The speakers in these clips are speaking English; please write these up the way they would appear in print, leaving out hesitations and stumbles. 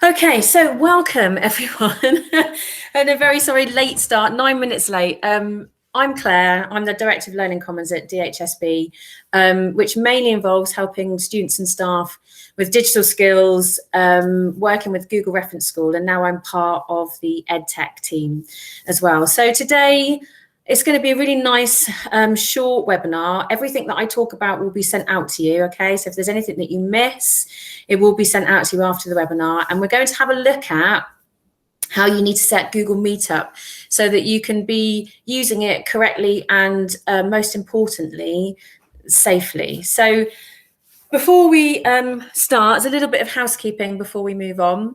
Okay, so welcome everyone. And a very sorry late start, 9 minutes late. I'm Claire, I'm the Director of Learning Commons at DHSB, which mainly involves helping students and staff with digital skills, working with Google Reference School, and now I'm part of the EdTech team as well. So today, it's going to be a really nice short webinar. Everything that I talk about will be sent out to you, okay? So if there's anything that you miss, it will be sent out to you after the webinar. And we're going to have a look at how you need to set Google Meet up so that you can be using it correctly and most importantly, safely. So before we start, there's a little bit of housekeeping before we move on.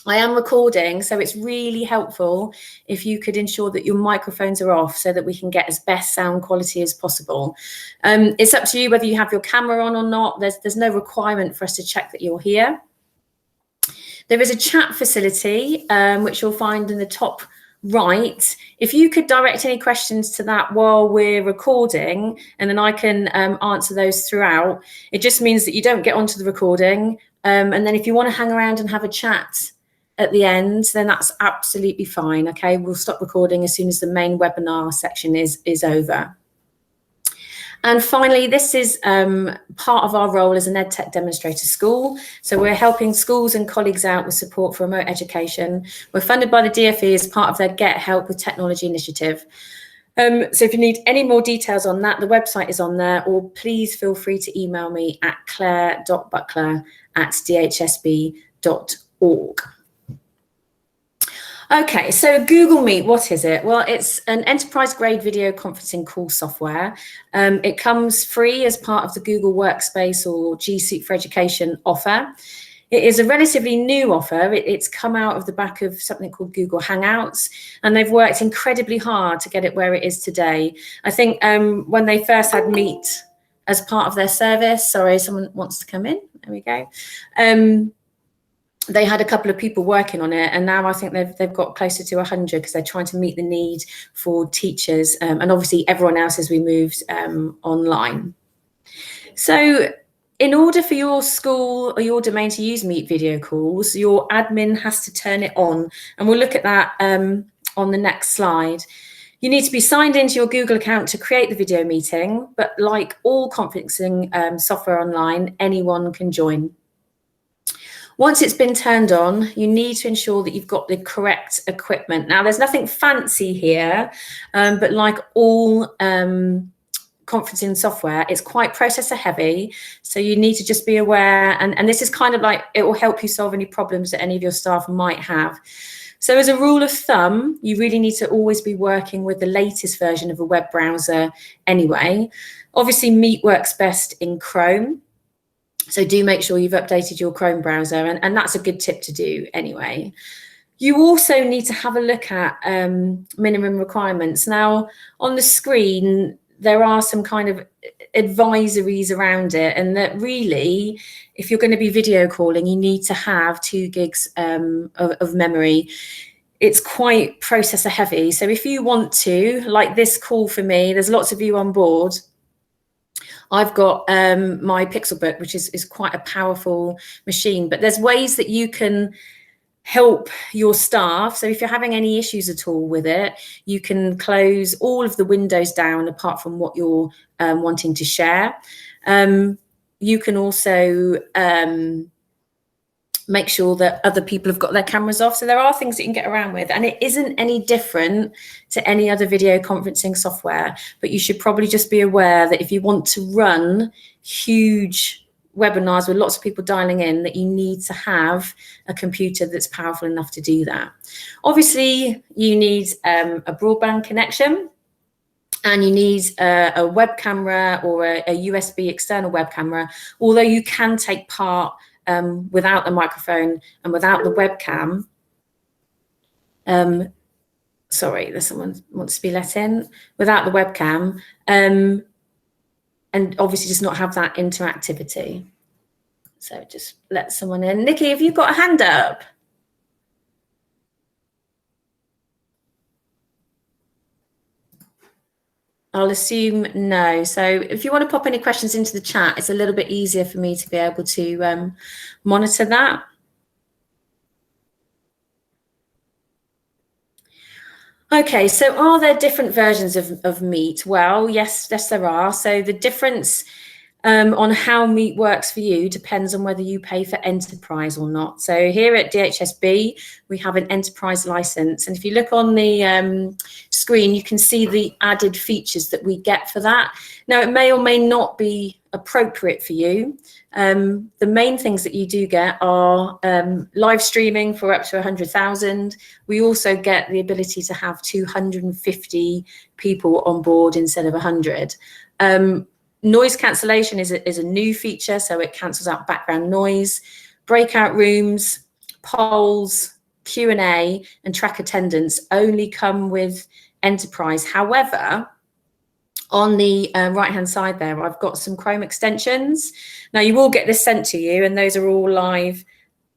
I am recording, so it's really helpful if you could ensure that your microphones are off so that we can get as best sound quality as possible. It's up to you whether you have your camera on or not. There's no requirement for us to check that you're here. There is a chat facility, which you'll find in the top right. If you could direct any questions to that while we're recording, and then I can answer those throughout. It just means that you don't get onto the recording. And then if you want to hang around and have a chat at the end, then that's absolutely fine. Okay, we'll stop recording as soon as the main webinar section is over. And finally, this is part of our role as an EdTech demonstrator school. So we're helping schools and colleagues out with support for remote education. We're funded by the DfE as part of their Get Help with Technology initiative. So if you need any more details on that, the website is on there, or please feel free to email me at claire.buckler@dhsb.org. Okay, so Google Meet, what is it? Well, it's an enterprise-grade video conferencing call software. It comes free as part of the Google Workspace or G Suite for Education offer. It is a relatively new offer. It's come out of the back of something called Google Hangouts, and they've worked incredibly hard to get it where it is today. I think when they first had Meet as part of their service, sorry, someone wants to come in, there we go. They had a couple of people working on it, and now I think they've got closer to 100 because they're trying to meet the need for teachers and obviously everyone else as we moved online. So in order for your school or your domain to use Meet video calls, your admin has to turn it on, and we'll look at that on the next slide. You need to be signed into your Google account to create the video meeting, but like all conferencing software online, anyone can join. Once it's been turned on, you need to ensure that you've got the correct equipment. Now, there's nothing fancy here, but like all conferencing software, it's quite processor heavy. So you need to just be aware, and this is kind of like, it will help you solve any problems that any of your staff might have. So as a rule of thumb, you really need to always be working with the latest version of a web browser anyway. Obviously, Meet works best in Chrome. So do make sure you've updated your Chrome browser, and that's a good tip to do anyway. You also need to have a look at minimum requirements. Now, on the screen, there are some kind of advisories around it, and that really, if you're going to be video calling, you need to have 2 gigs of memory. It's quite processor heavy. So if you want to, like this call for me, there's lots of you on board. I've got my Pixelbook, which is quite a powerful machine, but there's ways that you can help your staff. So if you're having any issues at all with it, you can close all of the windows down apart from what you're wanting to share. You can also make sure that other people have got their cameras off. So there are things that you can get around with, and it isn't any different to any other video conferencing software, but you should probably just be aware that if you want to run huge webinars with lots of people dialing in, that you need to have a computer that's powerful enough to do that. Obviously, you need a broadband connection, and you need a web camera or a USB external web camera, although you can take part without the microphone and without the webcam. Sorry, there's someone wants to be let in. Without the webcam, and obviously just not have that interactivity. So just let someone in. Nikki, have you got a hand up? I'll assume no. So if you want to pop any questions into the chat, it's a little bit easier for me to be able to monitor that. Okay, so are there different versions of Meet? Well, yes, there are. So the difference on how Meet works for you depends on whether you pay for enterprise or not. So here at DHSB, we have an enterprise license. And if you look on the screen, you can see the added features that we get for that. Now, it may or may not be appropriate for you. The main things that you do get are live streaming for up to 100,000. We also get the ability to have 250 people on board instead of 100. Noise cancellation is a new feature, so it cancels out background noise. Breakout rooms, polls, Q&A, and track attendance only come with enterprise. However, on the right-hand side there, I've got some Chrome extensions. Now, you will get this sent to you, and those are all live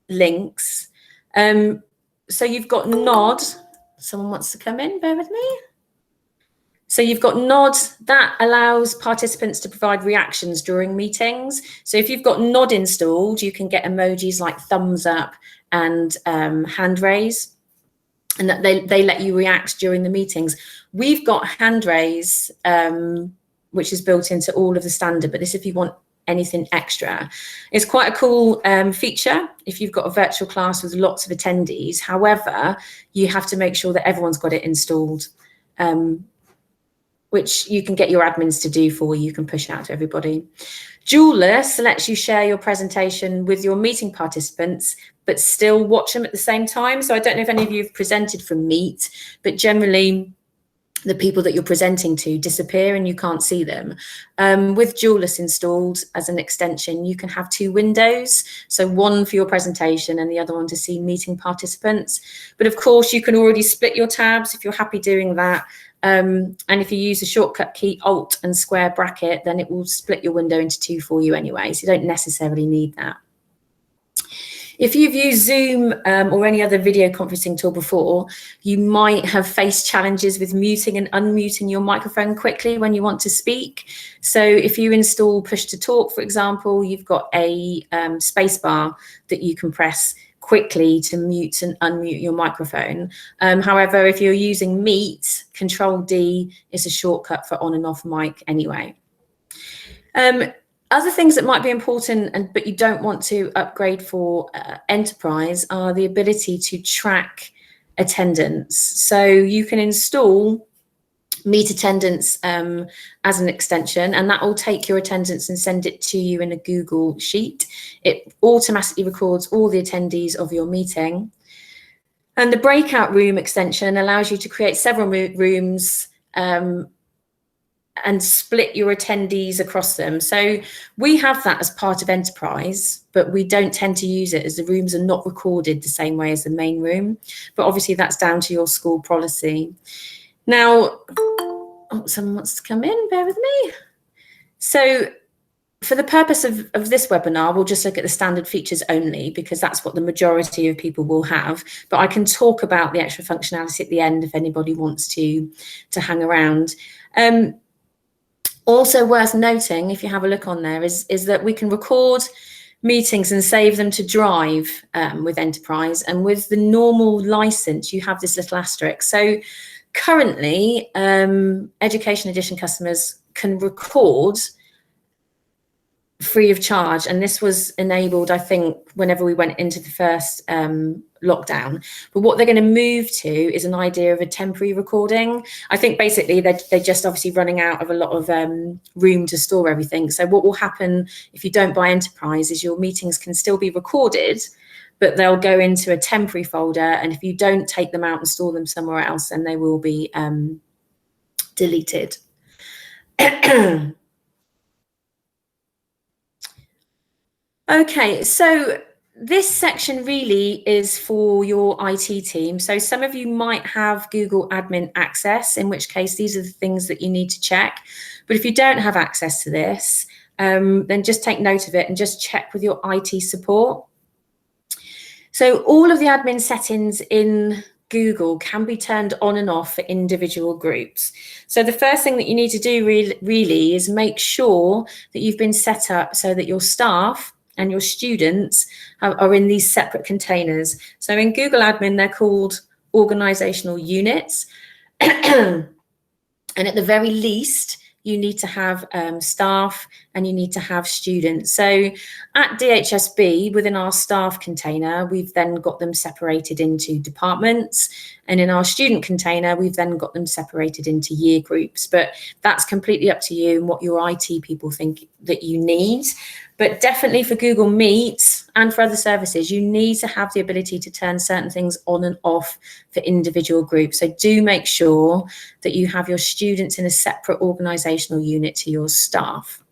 links. So you've got Nod. Someone wants to come in, bear with me. So you've got Nod, that allows participants to provide reactions during meetings. So if you've got Nod installed, you can get emojis like thumbs up and hand raise, and that they let you react during the meetings. We've got hand raise, which is built into all of the standard, but this if you want anything extra. It's quite a cool feature if you've got a virtual class with lots of attendees. However, you have to make sure that everyone's got it installed, which you can get your admins to do for you. You can push it out to everybody. Duelless lets you share your presentation with your meeting participants, but still watch them at the same time. So I don't know if any of you have presented from Meet, but generally the people that you're presenting to disappear and you can't see them. With Duelless installed as an extension, you can have two windows. So one for your presentation and the other one to see meeting participants. But of course, you can already split your tabs if you're happy doing that. And if you use the shortcut key Alt and square bracket, then it will split your window into two for you anyway. So you don't necessarily need that. If you've used Zoom or any other video conferencing tool before, you might have faced challenges with muting and unmuting your microphone quickly when you want to speak. So if you install push to talk, for example, you've got a space bar that you can press quickly to mute and unmute your microphone. However, if you're using Meet, Control D is a shortcut for on and off mic anyway. Other things that might be important, but you don't want to upgrade for enterprise, are the ability to track attendance. So you can install Meet Attendance as an extension, and that will take your attendance and send it to you in a Google Sheet. It automatically records all the attendees of your meeting. And the breakout room extension allows you to create several rooms and split your attendees across them. So we have that as part of enterprise, but we don't tend to use it as the rooms are not recorded the same way as the main room. But obviously that's down to your school policy. Now, oh, someone wants to come in, bear with me. So for the purpose of this webinar, we'll just look at the standard features only, because that's what the majority of people will have. But I can talk about the extra functionality at the end if anybody wants to hang around. Also worth noting, if you have a look on there, is that we can record meetings and save them to Drive with Enterprise. And with the normal license, you have this little asterisk. So currently, Education Edition customers can record free of charge, and this was enabled, I think, whenever we went into the first lockdown. But what they're going to move to is an idea of a temporary recording. I think basically they're just obviously running out of a lot of room to store everything. So what will happen if you don't buy Enterprise is your meetings can still be recorded, but they'll go into a temporary folder, and if you don't take them out and store them somewhere else, then they will be deleted. Okay, so this section really is for your IT team. So some of you might have Google admin access, in which case these are the things that you need to check. But if you don't have access to this, then just take note of it and just check with your IT support. So all of the admin settings in Google can be turned on and off for individual groups. So the first thing that you need to do really is make sure that you've been set up so that your staff and your students are in these separate containers. So in Google Admin, they're called organizational units. And at the very least, you need to have staff and you need to have students. So at DHSB, within our staff container, we've then got them separated into departments. And in our student container, we've then got them separated into year groups. But that's completely up to you and what your IT people think that you need. But definitely for Google Meet and for other services, you need to have the ability to turn certain things on and off for individual groups. So do make sure that you have your students in a separate organizational unit to your staff.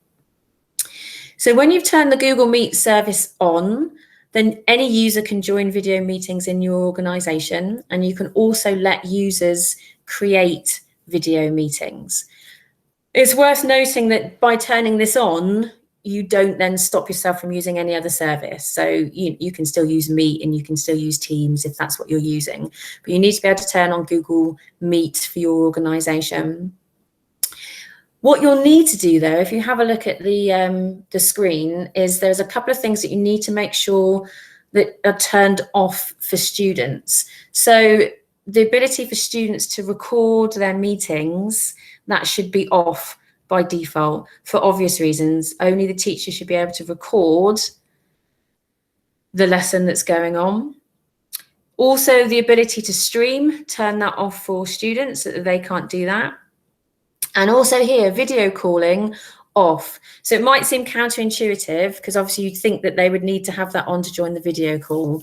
So when you've turned the Google Meet service on, then any user can join video meetings in your organization, and you can also let users create video meetings. It's worth noting that by turning this on, you don't then stop yourself from using any other service. So you can still use Meet and you can still use Teams if that's what you're using. But you need to be able to turn on Google Meet for your organization. What you'll need to do, though, if you have a look at the screen, is there's a couple of things that you need to make sure that are turned off for students. So the ability for students to record their meetings, that should be off by default for obvious reasons. Only the teacher should be able to record the lesson that's going on. Also, the ability to stream, turn that off for students so that they can't do that. And also here, video calling off. So it might seem counterintuitive because obviously you'd think that they would need to have that on to join the video call.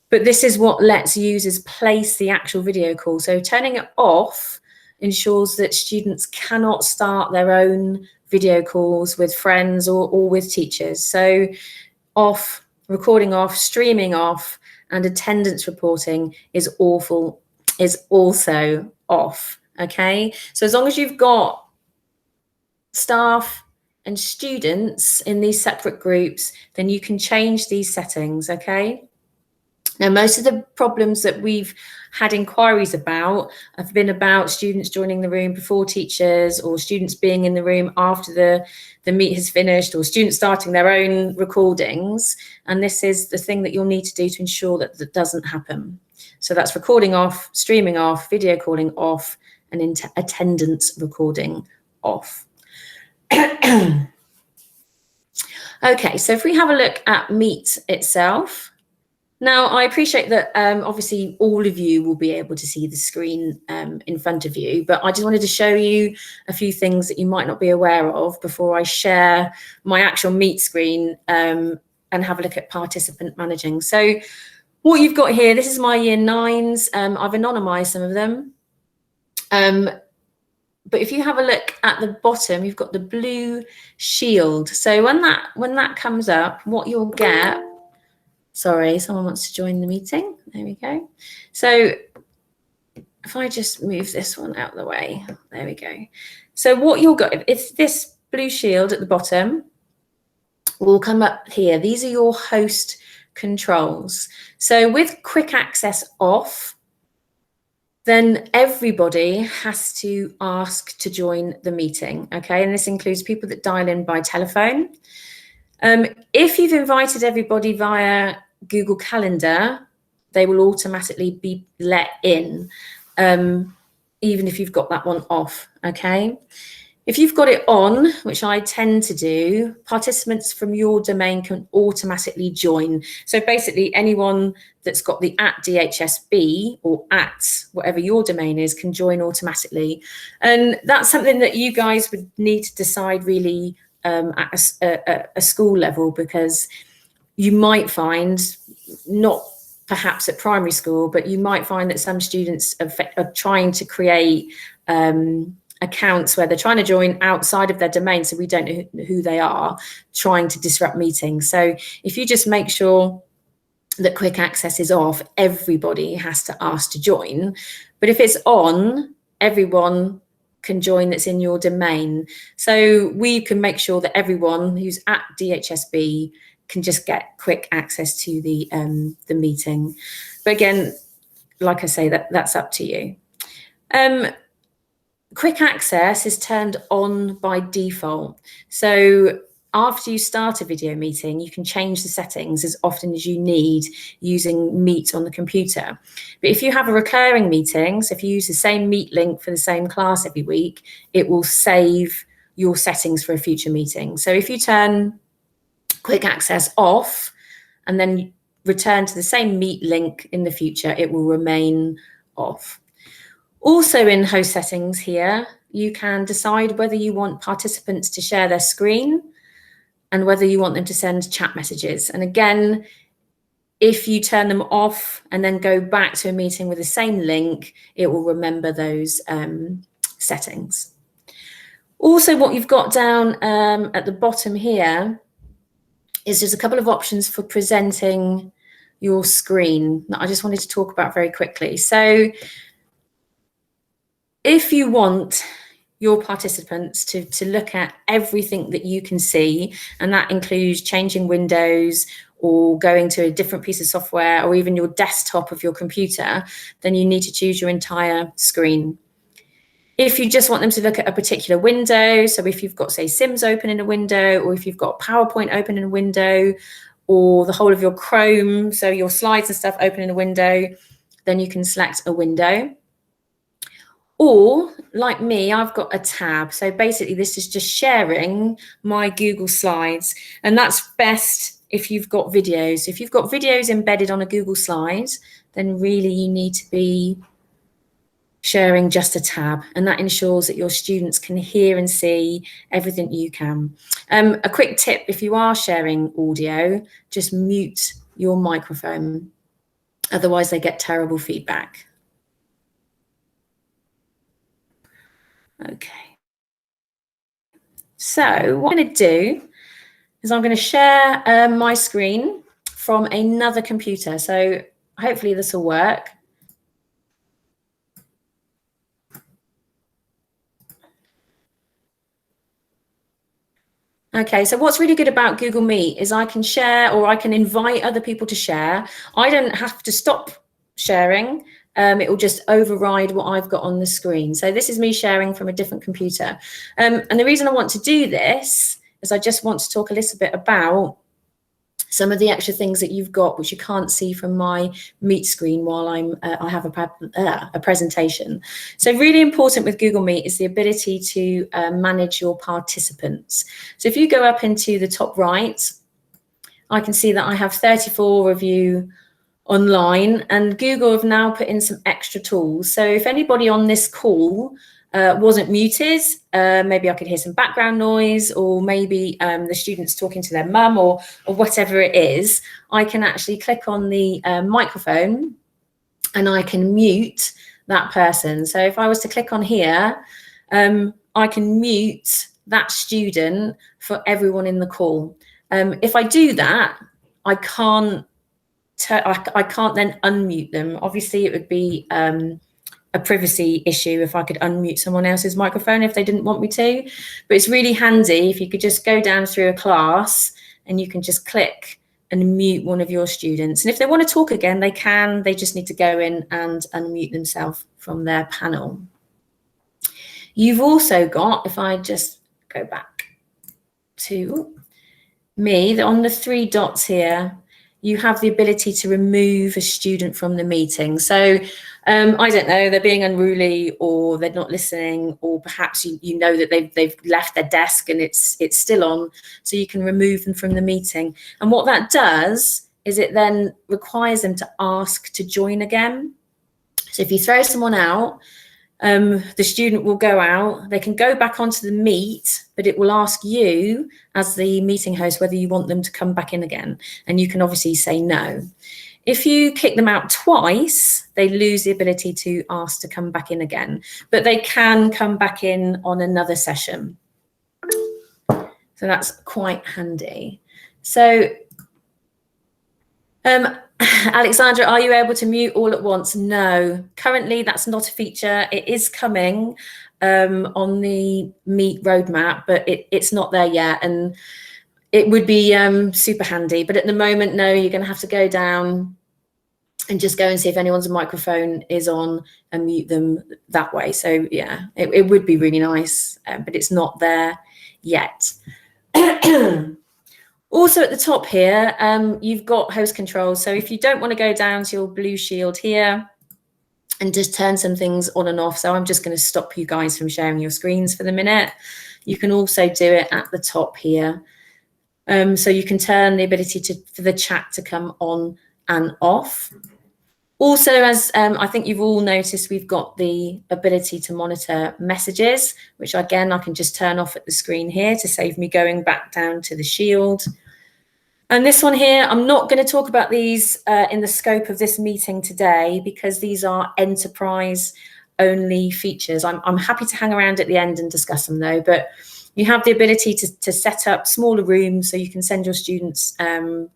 But this is what lets users place the actual video call. So turning it off ensures that students cannot start their own video calls with friends or with teachers. So off, recording off, streaming off, and attendance reporting is also off, okay? So as long as you've got staff and students in these separate groups, then you can change these settings, okay? Now, most of the problems that we've had inquiries about have been about students joining the room before teachers, or students being in the room after the meet has finished, or students starting their own recordings. And this is the thing that you'll need to do to ensure that that doesn't happen. So that's recording off, streaming off, video calling off, and attendance recording off. Okay, so if we have a look at Meet itself. Now, I appreciate that obviously all of you will be able to see the screen in front of you, but I just wanted to show you a few things that you might not be aware of before I share my actual Meet screen and have a look at participant managing. So what you've got here, this is my year 9s. I've anonymized some of them. But if you have a look at the bottom, you've got the blue shield. So when that comes up, what you'll get, sorry, someone wants to join the meeting. There we go. So if I just move this one out of the way, there we go. So what you'll get, it's this blue shield at the bottom will come up here. These are your host controls. So with quick access off, then everybody has to ask to join the meeting, okay? And this includes people that dial in by telephone. If you've invited everybody via Google Calendar, they will automatically be let in, even if you've got that one off, okay? If you've got it on, which I tend to do, participants from your domain can automatically join. So basically anyone that's got the @DHSB or @ whatever your domain is can join automatically. And that's something that you guys would need to decide really at a school level, because you might find, not perhaps at primary school, but you might find that some students are trying to create accounts where they're trying to join outside of their domain, so we don't know who they are, trying to disrupt meetings. So if you just make sure that quick access is off, everybody has to ask to join. But if it's on, everyone can join that's in your domain. So we can make sure that everyone who's at DHSB can just get quick access to the meeting. But again, like I say, that's up to you. Quick access is turned on by default. So after you start a video meeting, you can change the settings as often as you need using Meet on the computer. But if you have a recurring meeting, so if you use the same Meet link for the same class every week, it will save your settings for a future meeting. So if you turn quick access off and then return to the same Meet link in the future, it will remain off. Also in host settings here, you can decide whether you want participants to share their screen and whether you want them to send chat messages. And again, if you turn them off and then go back to a meeting with the same link, it will remember those settings. Also, what you've got down at the bottom here is just a couple of options for presenting your screen that I just wanted to talk about very quickly. So if you want your participants to look at everything that you can see, and that includes changing windows or going to a different piece of software or even your desktop of your computer, then you need to choose your entire screen. If you just want them to look at a particular window, so if you've got, say, Sims open in a window, or if you've got PowerPoint open in a window, or the whole of your Chrome, so your slides and stuff open in a window, then you can select a window. Or, like me, I've got a tab. So basically, this is just sharing my Google Slides. And that's best if you've got videos. If you've got videos embedded on a Google Slide, then really you need to be sharing just a tab. And that ensures that your students can hear and see everything you can. A quick tip, if you are sharing audio, just mute your microphone. Otherwise, they get terrible feedback. Okay, so what I'm going to do is I'm going to share my screen from another computer. So hopefully this will work. Okay, so what's really good about Google Meet is I can share, or I can invite other people to share. I don't have to stop sharing. It will just override what I've got on the screen. So this is me sharing from a different computer. And the reason I want to do this is I just want to talk a little bit about some of the extra things that you've got, which you can't see from my Meet screen while I have a presentation. So really important with Google Meet is the ability to manage your participants. So if you go up into the top right, I can see that I have 34 of you online, and Google have now put in some extra tools. So if anybody on this call wasn't muted, maybe I could hear some background noise, or maybe the students talking to their mum, or whatever it is, I can actually click on the microphone and I can mute that person. So if I was to click on here, I can mute that student for everyone in the call. If I do that, I can't then unmute them. Obviously, it would be a privacy issue if I could unmute someone else's microphone if they didn't want me to. But it's really handy if you could just go down through a class and you can just click and mute one of your students. And if they want to talk again, they can. They just need to go in and unmute themselves from their panel. You've also got, if I just go back to me, on the three dots here, you have the ability to remove a student from the meeting. So I don't know, they're being unruly, or they're not listening, or perhaps you know that they've left their desk and it's still on, so you can remove them from the meeting. And what that does is it then requires them to ask to join again. So if you throw someone out, the student will go out, they can go back onto the Meet, but it will ask you as the meeting host whether you want them to come back in again. And you can obviously say no. If you kick them out twice, they lose the ability to ask to come back in again, but they can come back in on another session. So that's quite handy. So Alexandra, are you able to mute all at once? No, currently that's not a feature. It is coming on the Meet roadmap, but it's not there yet, and it would be super handy. But at the moment, no, you're going to have to go down and just go and see if anyone's microphone is on and mute them that way. So yeah, it would be really nice, but it's not there yet. Also at the top here, you've got host control. So if you don't want to go down to your blue shield here and just turn some things on and off, so I'm just going to stop you guys from sharing your screens for the minute. You can also do it at the top here. So you can turn the ability for the chat to come on and off. Also, as I think you've all noticed, we've got the ability to monitor messages, which again, I can just turn off at the screen here to save me going back down to the shield. And this one here, I'm not going to talk about these in the scope of this meeting today, because these are enterprise only features. I'm happy to hang around at the end and discuss them though, but you have the ability to set up smaller rooms so you can send your students and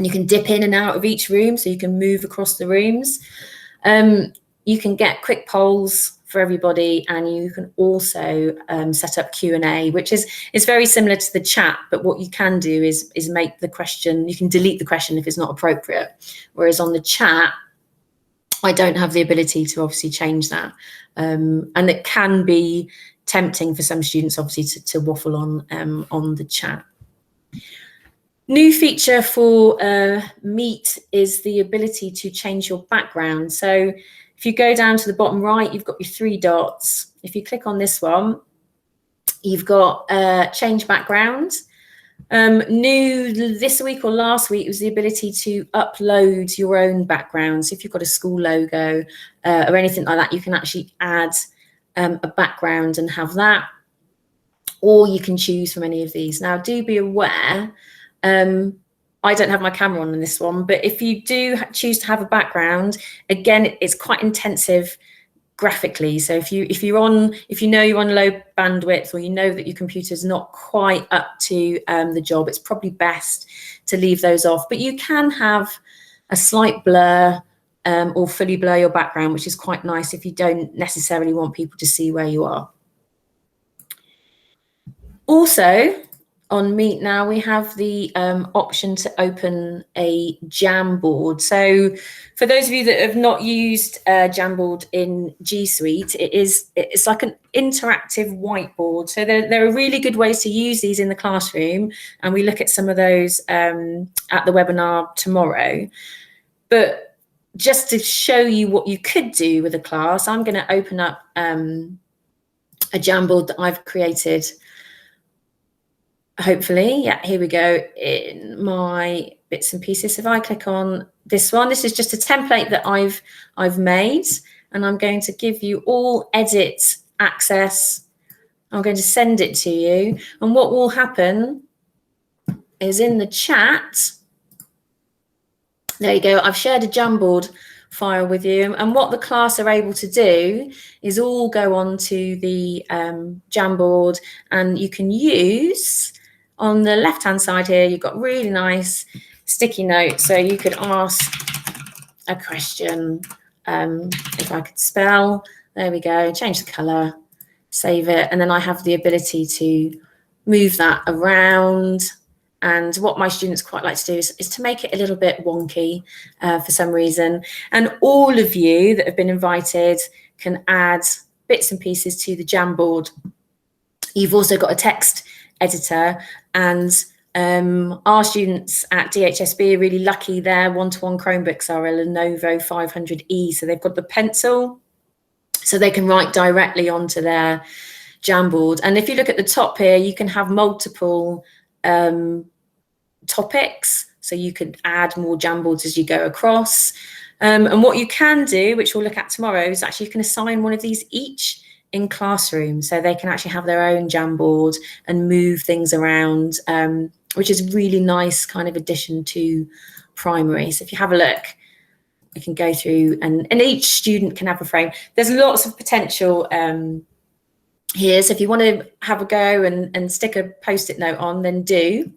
you can dip in and out of each room, so you can move across the rooms. You can get quick polls for everybody, and you can also set up Q&A, which is very similar to the chat, but what you can do is make the question, you can delete the question if it's not appropriate. Whereas on the chat, I don't have the ability to obviously change that. And it can be tempting for some students obviously to waffle on the chat. New feature for Meet is the ability to change your background. So if you go down to the bottom right, you've got your 3 dots. If you click on this one, you've got change background. New this week or last week was the ability to upload your own background. So if you've got a school logo or anything like that, you can actually add a background and have that. Or you can choose from any of these. Now, do be aware, I don't have my camera on in this one, but if you do choose to have a background, again, it's quite intensive graphically. So if you know you're on low bandwidth, or you know that your computer's not quite up to the job, it's probably best to leave those off. But you can have a slight blur or fully blur your background, which is quite nice if you don't necessarily want people to see where you are. Also, on Meet now, we have the option to open a Jamboard. So for those of you that have not used Jamboard in G Suite, it's like an interactive whiteboard. So there are really good ways to use these in the classroom, and we look at some of those at the webinar tomorrow. But just to show you what you could do with a class, I'm going to open up a Jamboard that I've created. Hopefully, yeah, here we go in my bits and pieces. If I click on this one, this is just a template that I've made, and I'm going to give you all edit access. I'm going to send it to you, and what will happen is in the chat, there you go, I've shared a Jamboard file with you, and what the class are able to do is all go on to the Jamboard, and you can use, on the left hand side here, you've got really nice sticky notes, so you could ask a question. If I could spell, there we go, change the color, save it, and then I have the ability to move that around. And what my students quite like to do is to make it a little bit wonky for some reason. And all of you that have been invited can add bits and pieces to the Jamboard. You've also got a text editor, and our students at DHSB are really lucky. Their one-to-one Chromebooks are a Lenovo 500E, so they've got the pencil, so they can write directly onto their Jamboard. And if you look at the top here, you can have multiple topics, so you could add more Jamboards as you go across. And what you can do, which we'll look at tomorrow, is actually you can assign one of these each in classroom, so they can actually have their own Jamboard and move things around, which is really nice kind of addition to primary. So if you have a look, we can go through, and each student can have a frame. There's lots of potential here, so if you want to have a go and stick a post-it note on, then do.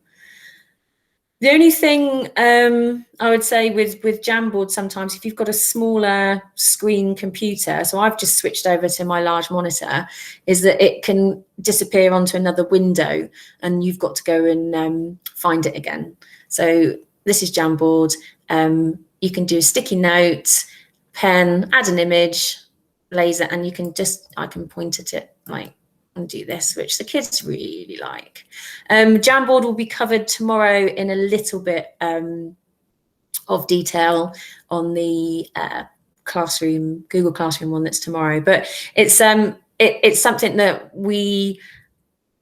The only thing I would say with Jamboard, sometimes if you've got a smaller screen computer, so I've just switched over to my large monitor, is that it can disappear onto another window and you've got to go and find it again. So this is Jamboard. You can do a sticky note, pen, add an image, laser, and you can just, I can point at it like and do this, which the kids really like. Jamboard will be covered tomorrow in a little bit of detail on the Google Classroom one that's tomorrow. But it's something that we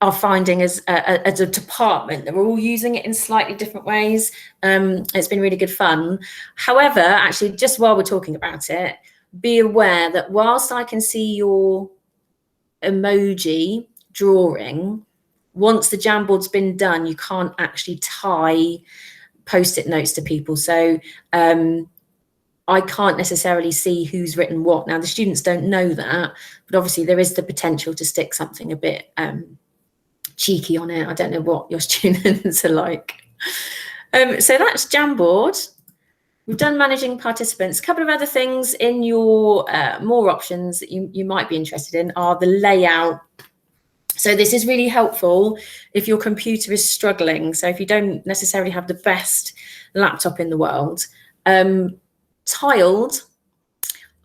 are finding as a department that we're all using it in slightly different ways. It's been really good fun. However, actually, just while we're talking about it, be aware that whilst I can see your emoji drawing, once the Jamboard's been done, you can't actually tie post-it notes to people. So I can't necessarily see who's written what. Now, the students don't know that, but obviously there is the potential to stick something a bit cheeky on it. I don't know what your students are like. So that's Jamboard. We've done managing participants. A couple of other things in your more options that you might be interested in are the layout. So this is really helpful if your computer is struggling. So if you don't necessarily have the best laptop in the world. Tiled,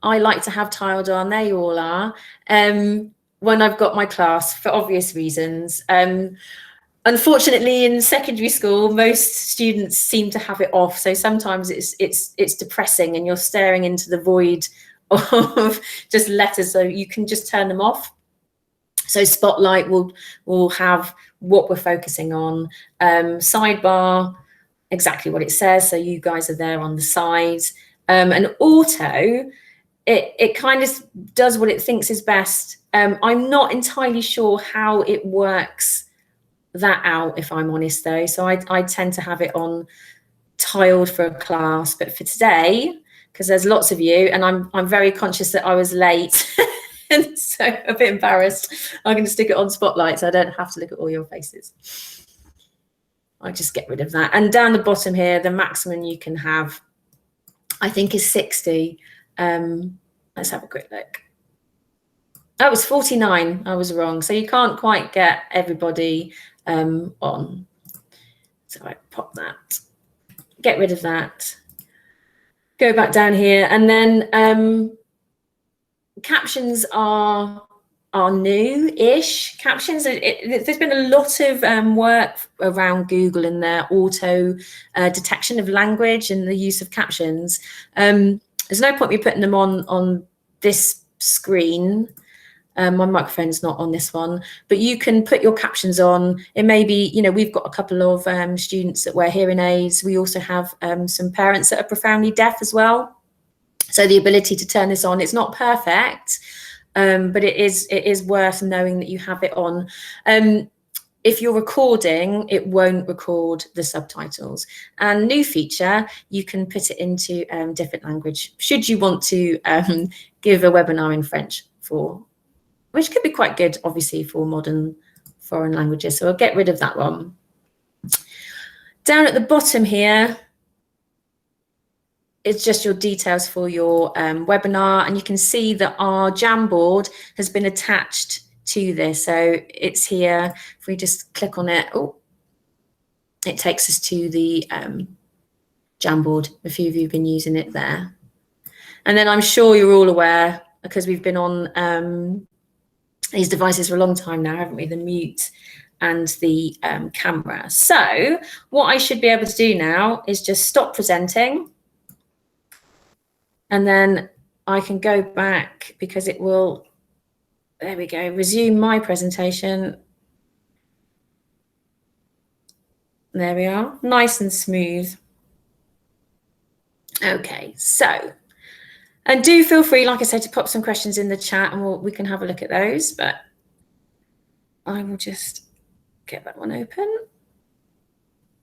I like to have tiled on, there you all are, when I've got my class for obvious reasons. Unfortunately, in secondary school, most students seem to have it off. So sometimes it's depressing and you're staring into the void of just letters. So you can just turn them off. So Spotlight will have what we're focusing on. Sidebar, exactly what it says. So you guys are there on the side. And Auto, it kind of does what it thinks is best. I'm not entirely sure how it works that out, if I'm honest, though. So I tend to have it on tiled for a class, but for today, because there's lots of you, and I'm very conscious that I was late, and so a bit embarrassed, I'm going to stick it on Spotlight so I don't have to look at all your faces. I'll just get rid of that. And down the bottom here, the maximum you can have, I think, is 60. Let's have a quick look. Oh, it was 49. I was wrong. So you can't quite get everybody on. So I pop that, get rid of that, go back down here, and then captions are new-ish. Captions, there's been a lot of work around Google and their auto detection of language and the use of captions. There's no point me putting them on this screen. My microphone's not on this one, but you can put your captions on. It may be, we've got a couple of students that wear hearing aids. We also have some parents that are profoundly deaf as well. So the ability to turn this on, it's not perfect, but it is worth knowing that you have it on. If you're recording, it won't record the subtitles. And new feature, you can put it into different language, should you want to give a webinar in French which could be quite good, obviously, for modern foreign languages. So I'll get rid of that one. Down at the bottom here, it's just your details for your webinar. And you can see that our Jamboard has been attached to this. So it's here. If we just click on it, it takes us to the Jamboard. A few of you have been using it there. And then I'm sure you're all aware, because we've been on these devices for a long time now, haven't we? The mute and the camera. So what I should be able to do now is just stop presenting. And then I can go back, because it will, there we go, resume my presentation. There we are, nice and smooth. Okay, so, and do feel free, like I said, to pop some questions in the chat and we can have a look at those, but I will just get that one open.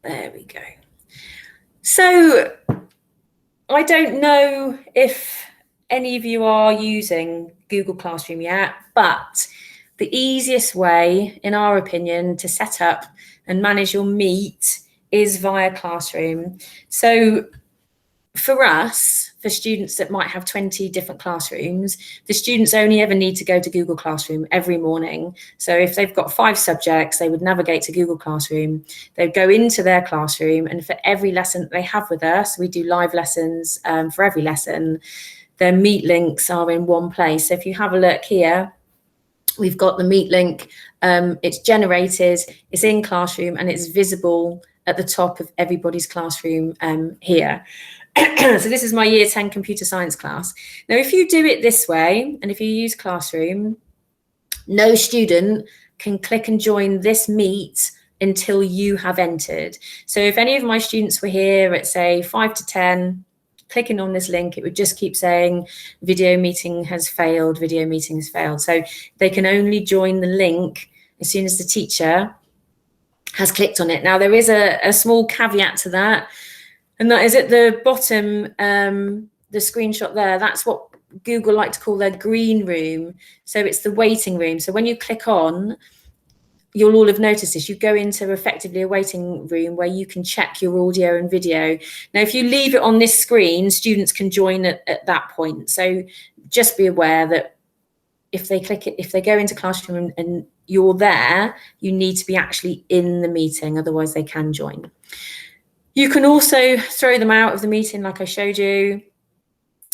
There we go. So I don't know if any of you are using Google Classroom yet, but the easiest way, in our opinion, to set up and manage your Meet is via Classroom. So for us, for students that might have 20 different classrooms, the students only ever need to go to Google Classroom every morning. So if they've got 5 subjects, they would navigate to Google Classroom. They'd go into their classroom, and for every lesson that they have with us, we do live lessons for every lesson. Their Meet links are in one place. So if you have a look here, we've got the Meet link. It's generated, it's in Classroom, and it's visible at the top of everybody's classroom here. So this is my Year 10 computer science class. Now, if you do it this way, and if you use Classroom, no student can click and join this Meet until you have entered. So if any of my students were here at, say, 5 to 10, clicking on this link, it would just keep saying video meeting has failed, video meeting has failed. So they can only join the link as soon as the teacher has clicked on it. Now, there is a small caveat to that, and that is at the bottom, the screenshot there, that's what Google like to call their green room. So it's the waiting room. So when you click on, you'll all have noticed this, you go into effectively a waiting room where you can check your audio and video. Now, if you leave it on this screen, students can join at that point. So just be aware that if they click it, if they go into Classroom and you're there, you need to be actually in the meeting, otherwise they can join. You can also throw them out of the meeting like I showed you,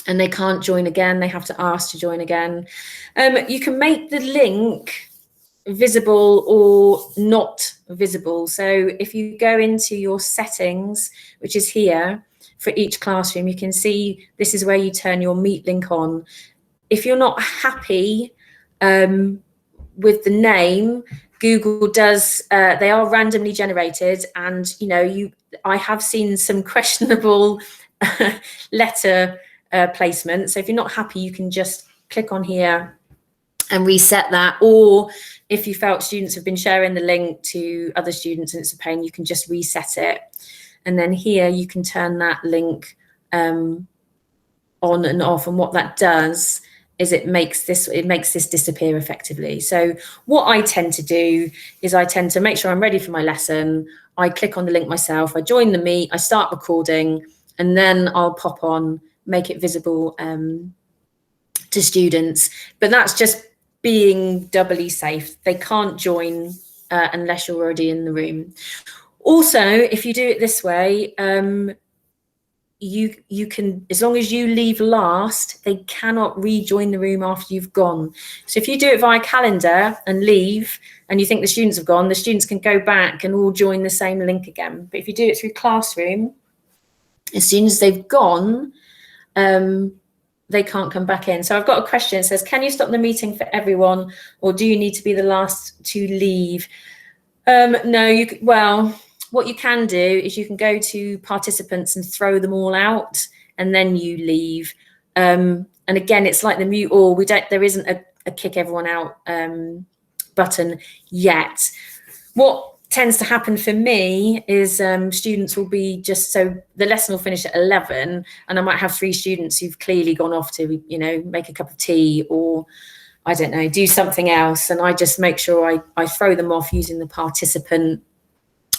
and they can't join again, they have to ask to join again. You can make the link visible or not visible. So if you go into your settings, which is here for each classroom, you can see this is where you turn your Meet link on. If you're not happy with the name, Google does, they are randomly generated, and I have seen some questionable letter placement. So if you're not happy, you can just click on here and reset that, or if you felt students have been sharing the link to other students and it's a pain, you can just reset it. And then here you can turn that link on and off, and what that does is it makes this disappear effectively. So what I tend to do is I tend to make sure I'm ready for my lesson. I click on the link myself, I join the Meet, I start recording, and then I'll pop on, make it visible to students. But that's just being doubly safe. They can't join unless you're already in the room. Also, if you do it this way, you can, as long as you leave last, they cannot rejoin the room after you've gone. So if you do it via calendar and leave, and you think the students have gone, the students can go back and all join the same link again. But if you do it through Classroom, as soon as they've gone, they can't come back in. So I've got a question. It says, can you stop the meeting for everyone, or do you need to be the last to leave? No, well, what you can do is you can go to participants and throw them all out, and then you leave. And again, it's like the mute all. There isn't a kick everyone out button yet. What tends to happen for me is students will be so the lesson will finish at 11, and I might have 3 students who've clearly gone off to make a cup of tea, or I don't know, do something else, and I just make sure I throw them off using the participant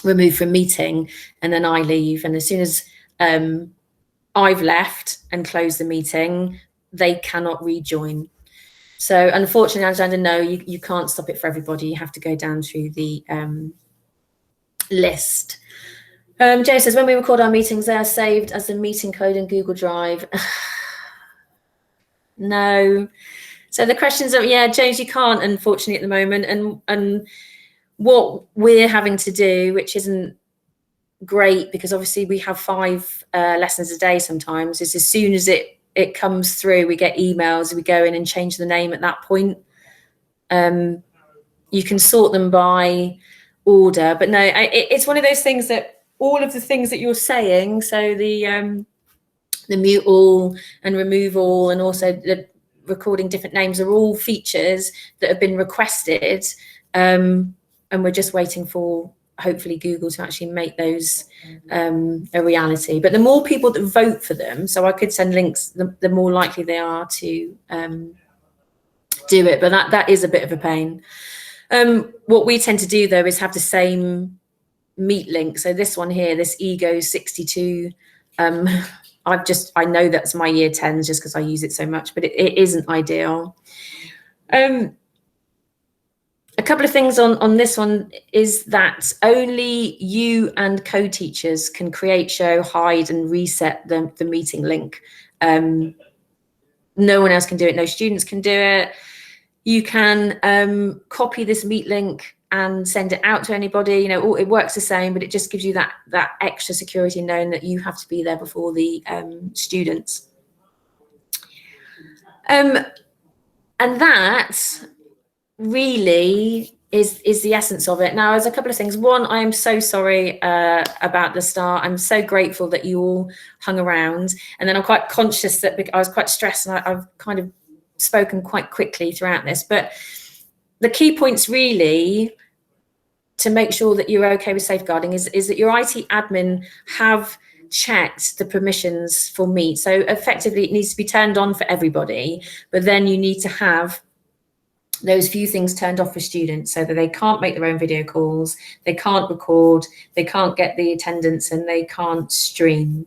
remove from meeting, and then I leave. And as soon as I've left and closed the meeting, they cannot rejoin. So unfortunately, Alexander, no, you can't stop it for everybody. You have to go down through the list. Joe says, when we record our meetings, they are saved as the meeting code in Google Drive. No. So the questions are, yeah, James, you can't, unfortunately, at the moment. And what we're having to do, which isn't great, because obviously we have 5 lessons a day sometimes, is as soon as it comes through, we get emails, we go in and change the name at that point. You can sort them by order, but no, it's one of those things that all of the things that you're saying, so the mute all and remove all, and also the recording different names, are all features that have been requested, and we're just waiting for hopefully Google to actually make those a reality. But the more people that vote for them, so I could send links, the more likely they are to do it. But that is a bit of a pain. What we tend to do though is have the same Meet link. So this one here, this Ego 62, I know that's my year 10s just because I use it so much, but it isn't ideal. A couple of things on this one is that only you and co-teachers can create, show, hide, and reset the meeting link. No one else can do it. No students can do it. You can copy this Meet link and send it out to anybody. You know, it works the same, but it just gives you that extra security knowing that you have to be there before the students. And that really is the essence of it. Now, there's a couple of things. One, I am so sorry about the start. I'm so grateful that you all hung around. And then I'm quite conscious that I was quite stressed, and I've kind of spoken quite quickly throughout this. But the key points really to make sure that you're okay with safeguarding is that your IT admin have checked the permissions for Meet. So effectively, it needs to be turned on for everybody, but then you need to have those few things turned off for students so that they can't make their own video calls, they can't record, they can't get the attendance, and they can't stream.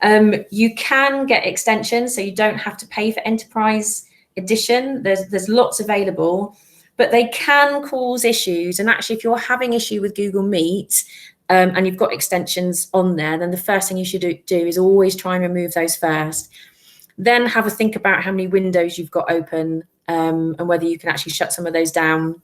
You can get extensions, so you don't have to pay for Enterprise Edition. There's lots available, but they can cause issues. And actually, if you're having issue with Google Meet and you've got extensions on there, then the first thing you should do is always try and remove those first. Then have a think about how many windows you've got open and whether you can actually shut some of those down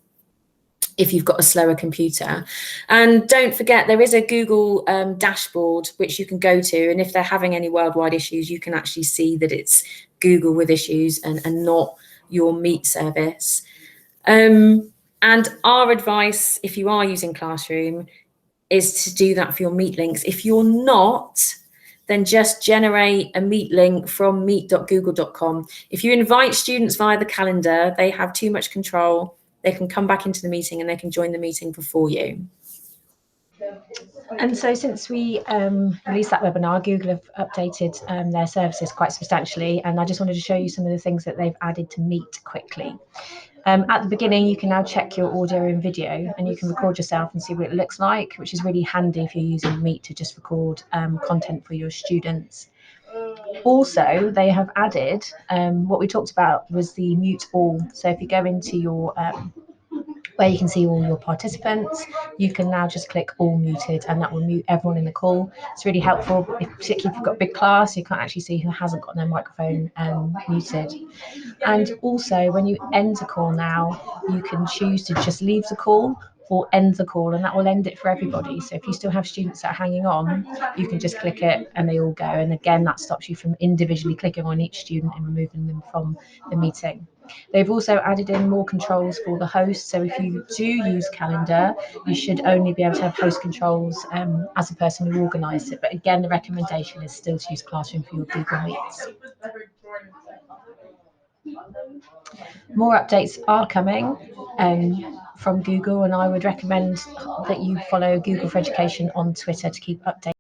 if you've got a slower computer. And don't forget, there is a Google dashboard which you can go to, and if they're having any worldwide issues, you can actually see that it's Google with issues and not your Meet service. And our advice, if you are using Classroom, is to do that for your Meet links. If you're not, then just generate a Meet link from meet.google.com. If you invite students via the calendar, they have too much control. They can come back into the meeting and they can join the meeting before you. And so since we released that webinar, Google have updated their services quite substantially, and I just wanted to show you some of the things that they've added to Meet quickly. At the beginning, you can now check your audio and video, and you can record yourself and see what it looks like, which is really handy if you're using Meet to just record content for your students. Also, they have added what we talked about was the mute all. So if you go into your where you can see all your participants, you can now just click all muted, and that will mute everyone in the call. It's really helpful, particularly if you've got a big class, you can't actually see who hasn't got their microphone muted. And also, when you end a call now, you can choose to just leave the call or end the call, and that will end it for everybody. So if you still have students that are hanging on, you can just click it and they all go. And again, that stops you from individually clicking on each student and removing them from the meeting. They've also added in more controls for the host. So if you do use Calendar, you should only be able to have host controls as a person who organised it. But again, the recommendation is still to use Classroom for your Google Meets. More updates are coming from Google, and I would recommend that you follow Google for Education on Twitter to keep updated.